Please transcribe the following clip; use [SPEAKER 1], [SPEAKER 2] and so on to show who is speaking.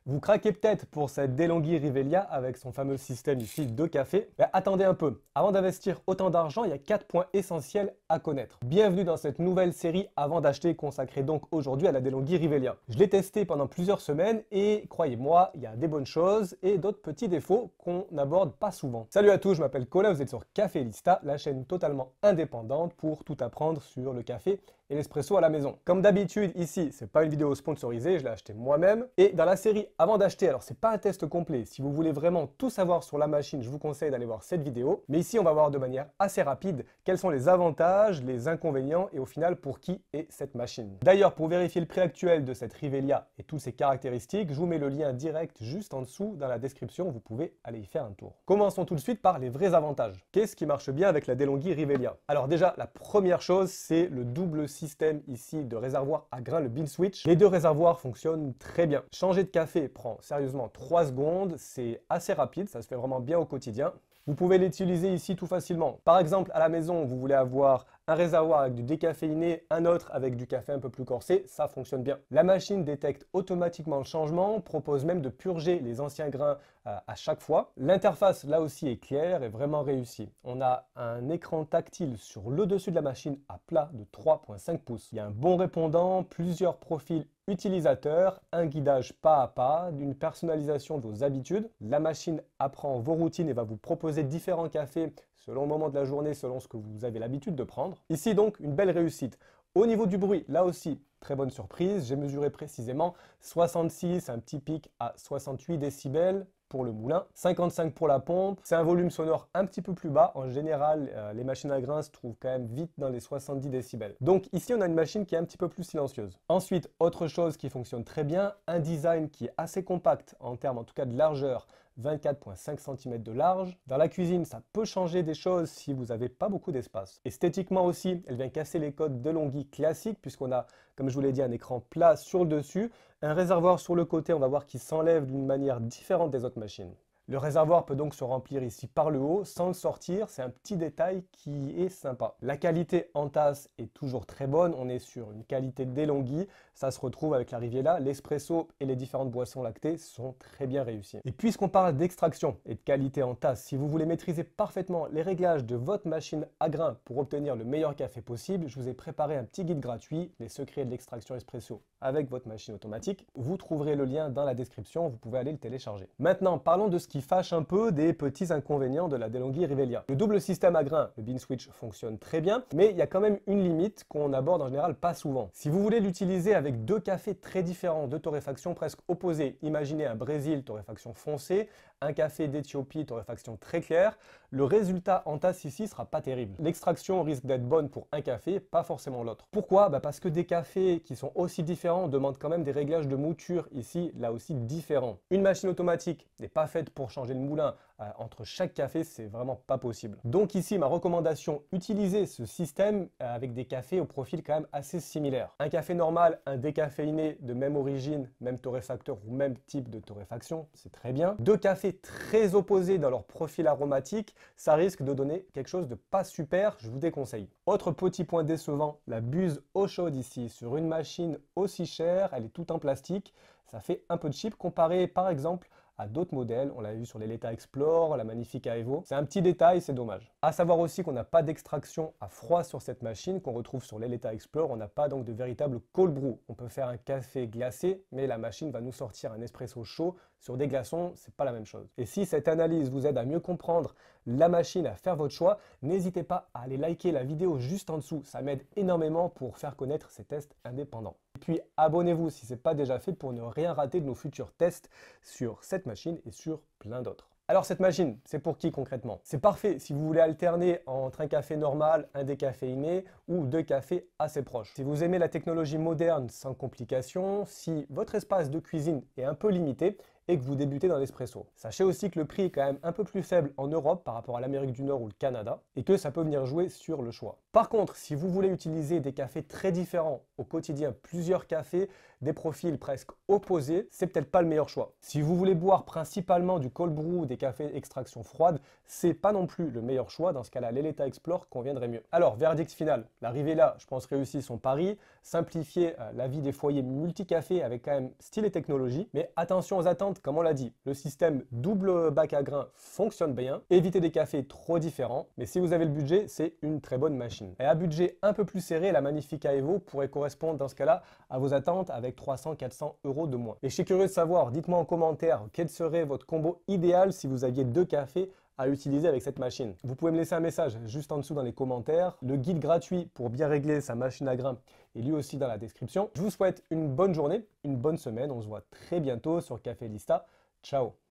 [SPEAKER 1] Vous craquez peut-être pour cette DeLonghi Rivelia avec son fameux système ici de café. Mais attendez un peu, avant d'investir autant d'argent, il y a 4 points essentiels à connaître. Bienvenue dans cette nouvelle série avant d'acheter consacrée donc aujourd'hui à la DeLonghi Rivelia. Je l'ai testé pendant plusieurs semaines et croyez-moi, il y a des bonnes choses et d'autres petits défauts qu'on n'aborde pas souvent. Salut à tous, je m'appelle Cola, vous êtes sur Café Lista, la chaîne totalement indépendante pour tout apprendre sur le café et l'espresso à la maison. Comme d'habitude ici, c'est pas une vidéo sponsorisée, je l'ai acheté moi-même. Et dans la série avant d'acheter, alors c'est pas un test complet, si vous voulez vraiment tout savoir sur la machine, je vous conseille d'aller voir cette vidéo. Mais ici, on va voir de manière assez rapide quels sont les avantages, les inconvénients et au final pour qui est cette machine. D'ailleurs, pour vérifier le prix actuel de cette Rivelia et toutes ses caractéristiques, je vous mets le lien direct juste en dessous dans la description, vous pouvez aller y faire un tour. Commençons tout de suite par les vrais avantages. Qu'est-ce qui marche bien avec la DeLonghi Rivelia? Alors déjà, la première chose, c'est le double système ici de réservoir à grains, le bean switch. Les deux réservoirs fonctionnent très bien. Changer de café prend sérieusement 3 secondes, c'est assez rapide, ça se fait vraiment bien au quotidien. Vous pouvez l'utiliser ici tout facilement. Par exemple, à la maison, vous voulez avoir un réservoir avec du décaféiné, un autre avec du café un peu plus corsé, ça fonctionne bien. La machine détecte automatiquement le changement, propose même de purger les anciens grains à chaque fois. L'interface là aussi est claire et vraiment réussie. On a un écran tactile sur le dessus de la machine à plat de 3,5 pouces. Il y a un bon répondant, plusieurs profils utilisateurs, un guidage pas à pas, d'une personnalisation de vos habitudes. La machine apprend vos routines et va vous proposer différents cafés selon le moment de la journée, selon ce que vous avez l'habitude de prendre. Ici donc, une belle réussite. Au niveau du bruit, là aussi, très bonne surprise. J'ai mesuré précisément 66, un petit pic à 68 décibels pour le moulin, 55 pour la pompe. C'est un volume sonore un petit peu plus bas. En général, les machines à grains se trouvent quand même vite dans les 70 décibels. Donc ici, on a une machine qui est un petit peu plus silencieuse. Ensuite, autre chose qui fonctionne très bien, un design qui est assez compact en termes en tout cas de largeur, 24,5 cm de large. Dans la cuisine, ça peut changer des choses si vous n'avez pas beaucoup d'espace. Esthétiquement aussi, elle vient casser les codes DeLonghi classiques puisqu'on a, comme je vous l'ai dit, un écran plat sur le dessus, un réservoir sur le côté, on va voir qu'il s'enlève d'une manière différente des autres machines. Le réservoir peut donc se remplir ici par le haut sans le sortir, c'est un petit détail qui est sympa. La qualité en tasse est toujours très bonne, on est sur une qualité DeLonghi, ça se retrouve avec la Riviera, l'espresso et les différentes boissons lactées sont très bien réussis. Et puisqu'on parle d'extraction et de qualité en tasse, si vous voulez maîtriser parfaitement les réglages de votre machine à grains pour obtenir le meilleur café possible, je vous ai préparé un petit guide gratuit, les secrets de l'extraction espresso avec votre machine automatique. Vous trouverez le lien dans la description, vous pouvez aller le télécharger. Maintenant, parlons de ce qui fâche un peu des petits inconvénients de la DeLonghi Rivelia. Le double système à grains, le bean switch, fonctionne très bien, mais il y a quand même une limite qu'on aborde en général pas souvent. Si vous voulez l'utiliser avec deux cafés très différents de torréfaction presque opposés, imaginez un Brésil torréfaction foncée, un café d'Éthiopie torréfaction très claire, le résultat en tasse ici sera pas terrible. L'extraction risque d'être bonne pour un café, pas forcément l'autre. Pourquoi? Parce que des cafés qui sont aussi différents demandent quand même des réglages de mouture ici, là aussi différents. Une machine automatique n'est pas faite pour changer le moulin entre chaque café, c'est vraiment pas possible. Donc ici, ma recommandation, utilisez ce système avec des cafés au profil quand même assez similaire. Un café normal, un décaféiné de même origine, même torréfacteur ou même type de torréfaction, c'est très bien. Deux cafés très opposés dans leur profil aromatique, ça risque de donner quelque chose de pas super, je vous déconseille. Autre petit point décevant, la buse eau chaude ici, sur une machine aussi chère, elle est toute en plastique, ça fait un peu de cheap comparé par exemple à d'autres modèles, on l'a vu sur les Leta Explore, la Magnifica Evo. C'est un petit détail, c'est dommage. À savoir aussi qu'on n'a pas d'extraction à froid sur cette machine qu'on retrouve sur les Leta Explore, on n'a pas donc de véritable cold brew. On peut faire un café glacé, mais la machine va nous sortir un espresso chaud sur des glaçons, c'est pas la même chose. Et si cette analyse vous aide à mieux comprendre la machine, à faire votre choix, n'hésitez pas à aller liker la vidéo juste en dessous, ça m'aide énormément pour faire connaître ces tests indépendants. Et puis abonnez-vous si ce n'est pas déjà fait pour ne rien rater de nos futurs tests sur cette machine et sur plein d'autres. Alors cette machine, c'est pour qui concrètement? C'est parfait si vous voulez alterner entre un café normal, un décaféiné ou deux cafés assez proches. Si vous aimez la technologie moderne sans complications, si votre espace de cuisine est un peu limité et que vous débutez dans l'espresso. Sachez aussi que le prix est quand même un peu plus faible en Europe par rapport à l'Amérique du Nord ou le Canada et que ça peut venir jouer sur le choix. Par contre, si vous voulez utiliser des cafés très différents au quotidien, plusieurs cafés, des profils presque opposés, c'est peut-être pas le meilleur choix. Si vous voulez boire principalement du cold brew ou des cafés extraction froide, c'est pas non plus le meilleur choix. Dans ce cas-là, l'Eletta Explore conviendrait mieux. Alors, verdict final, la Rivella, je pense, réussit son pari, simplifier la vie des foyers multicafés avec quand même style et technologie, mais attention aux attentes, comme on l'a dit, le système double bac à grains fonctionne bien, évitez des cafés trop différents, mais si vous avez le budget, c'est une très bonne machine. Et à budget un peu plus serré, la Magnifica Evo pourrait correspondre dans ce cas-là à vos attentes avec 300-400 € de moins. Et je suis curieux de savoir, dites-moi en commentaire quel serait votre combo idéal si vous aviez 2 cafés à utiliser avec cette machine. Vous pouvez me laisser un message juste en dessous dans les commentaires. Le guide gratuit pour bien régler sa machine à grains est lui aussi dans la description. Je vous souhaite une bonne journée, une bonne semaine. On se voit très bientôt sur Café Lista. Ciao!